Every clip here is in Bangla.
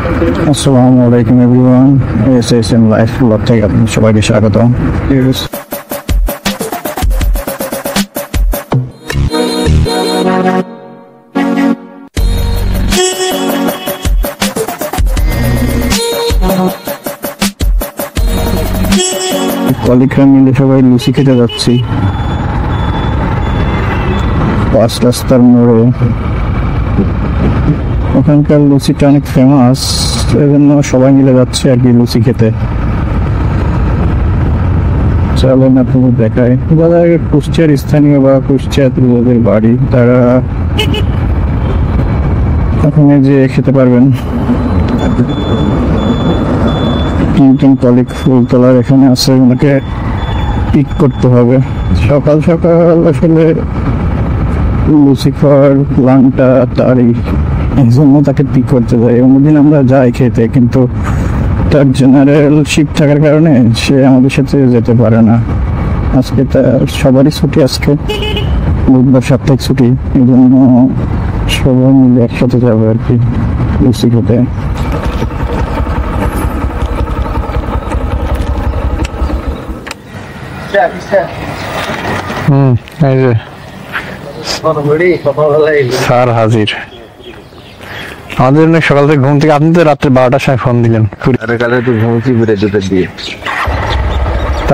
আসসালামু আলাইকুম এভরিওয়ান, এসএসএম লাইফ ব্লগ থেকে আপনাদের সবাইকে স্বাগত। কলিগরা মিলে সবাই লুচি খেতে যাচ্ছি পাঁচ রাস্তার মোড়ে। ওখানকার লুচিটা অনেক ফেমাস, এজন্য সবাই মিলে যাচ্ছে আর কি লুচি খেতে। চলেন আপনাদের দেখায়, যারা কুষ্টিয়ার স্থানীয় বা কুষ্টিয়াতে যাদের বাড়ি তারা ওখানে যে খেতে পারবেন। তিনজন কলিগ ফুলতলার এখানে আছে, ওনাকে পিক করতে হবে। সকাল সকাল আসলে লুচি খাওয়ার প্ল্যানটা তারই, এই জন্য তাকে পিক করতে যাই। অন্যদিন আমরা যাই খেতে, কিন্তু তার জেনারেল শিফট থাকার কারণে সে আমাদের সাথে যেতে পারে না। আজকে তার সবারই ছুটি, আজকে বুধবার সাপ্তাহিক ছুটি, এই জন্য সবাই মিলে একসাথে যাবে আর কি লুচি খেতে। স্যার হাজির আমাদের জন্য সকাল থেকে ঘুম থেকে। আপনি তো রাত্রে 12টার সময় ফোন দিলেন।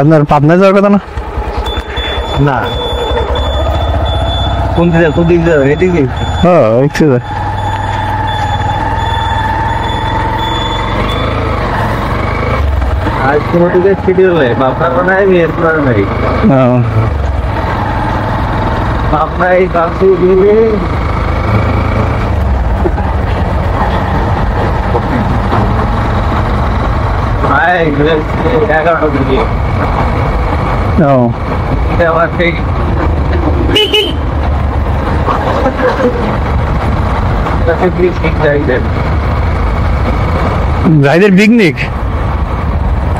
আপনার পাবনায় যাওয়ার কথা না? না, কোন দিক যাবে? এদিকে? হ্যাঁ, একটু আজ কোনো দিকে শিডিউল নেই, আপনার নাই, মেয়ের নাই। আপনার এই কাছে দিলে এগারোটা দিকে আমার ঠিক জাহিদের পিকনিক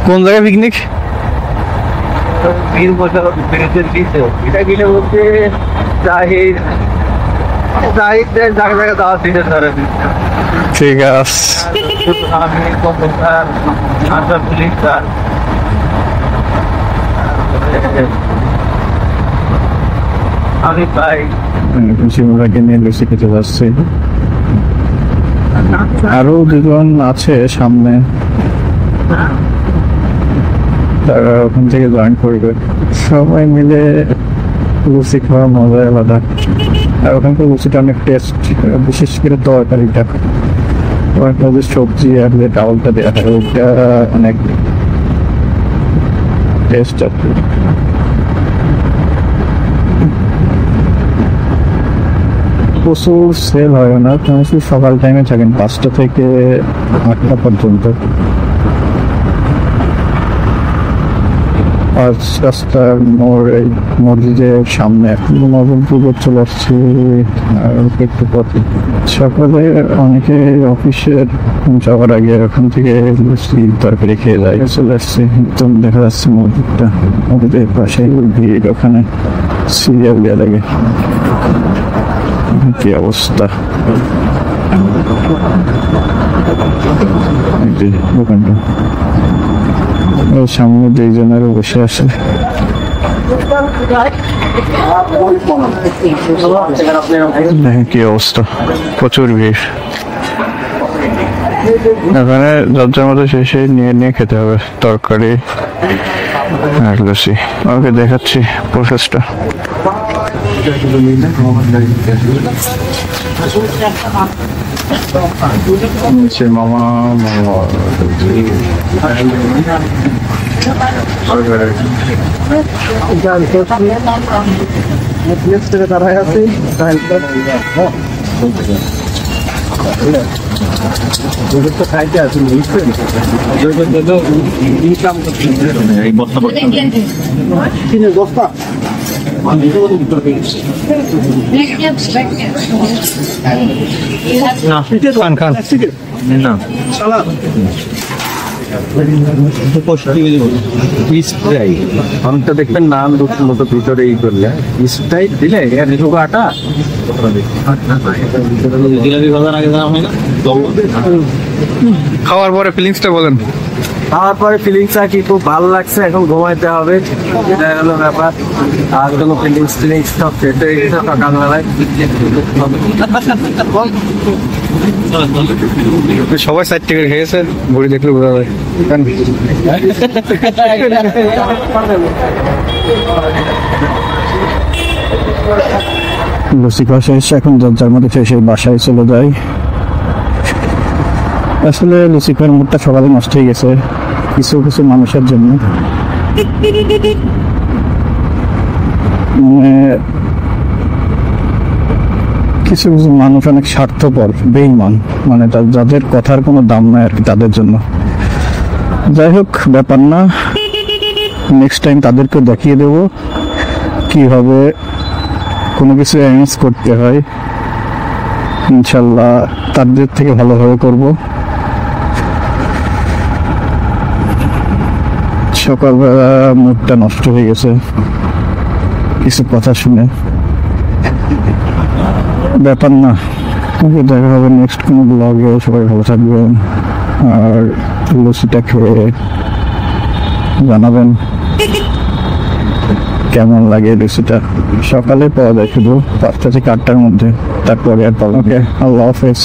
কোন জায়গায়? পিকনিক এটা কিনে বলতে জাহিদ জায়গা জায়গা দাওয়া দিতে ধরে। ঠিক আছে, আমি কম্পিউটার আসার পুলিশ আমি পাই শিমুরাকে নিয়ে লুচি খেতে যাচ্ছে। আরো দুজন আছে সামনে, তারা ওখান থেকে জয়েন করবে। সবাই মিলে লুচি খাওয়ার মজা আলাদা। আর ওখানকার লুচিটা অনেক টেস্ট, বিশেষ করে তরকারিটা, ওখানকার যে সবজি আর যে ডাউলটা দেওয়া হয় ওইটা অনেক টেস্ট আছে। প্রচুর সেল হয় না, সকাল টাইমে থাকেন 5টা থেকে 8টা পর্যন্ত। পাঁচ রাস্তার মোড়, এই মসজিদের সামনে নবমপুর চলে আসছি। আর একটু পথে সকালে অনেকে অফিসের যাওয়ার আগে ওখান থেকে লুচি তরকারি খেয়ে যায়। চলে আসছি, একদম দেখা যাচ্ছে মসজিদটা, মসজিদের পাশে ভিড়, ওখানে সিরিয়াল দেওয়া লাগে। কি অবস্থা দোকানটা, সামনে দুইজনেরও বসে আছে। দেখেন কি অবস্থা, প্রচুর ভিড়। এখানে যার মতো শেষে নিয়ে খেতে হবে তরকারি আর লুচি। ওকে দেখাচ্ছি প্রসেসটা। মামা দাঁড়ায় আছে খাইতে আছে বস্তা খান খান না অনেকটা দেখবেন নান রুটির মতো ভিতরে এই করলে স্প্রাইট দিলে আটা জিলাপি ভাজার আগে দেওয়া হয় না খাওয়ার পরে ফিলিংসটা বলেন। খাওয়ার পরে ফিলিংসটা কি খুব ভালো লাগছে, এখন ঘুমাইতে হবে, এটা হলো ব্যাপার। আর কোনো ফিলিংস সব শেষ হয়ে গেছে সকালবেলায়। সবাই সাইড থেকে খেয়েছে, ঘুরে দেখলে বোঝা যায়। লুচি খাওয়া শেষ, এখন যার মধ্যে সেই বাসায় চলে যায়। আসলে লুচি খাওয়ার মুডটা সকালে নষ্ট হয়ে গেছে কিছু কিছু মানুষের জন্য। কিছু কিছু মানুষ অনেক স্বার্থপর, বেঈমান, মানে যাদের কথার কোনো দাম নাই আর কি, তাদের জন্য। যাই হোক, ব্যাপার না, নেক্সট টাইম তাদেরকে দেখিয়ে দেবো কিভাবে কোনো কিছু অ্যারেঞ্জ করতে হয়। ইনশাল্লাহ তাদের থেকে ভালোভাবে করব। সকালবেলা মুডটা নষ্ট হয়ে গেছে কিছু কথা শুনে। ব্যাপার না, দেখা হবে নেক্সট কোনো ব্লগে। সবাই ভালো থাকবেন, আর লুচিটা খেয়ে জানাবেন কেমন লাগে। লুচিটা সকালে পাওয়া যায় শুধু 5টা থেকে 8টার মধ্যে, তারপরে আর পাওয়া। আল্লাহ হাফেজ।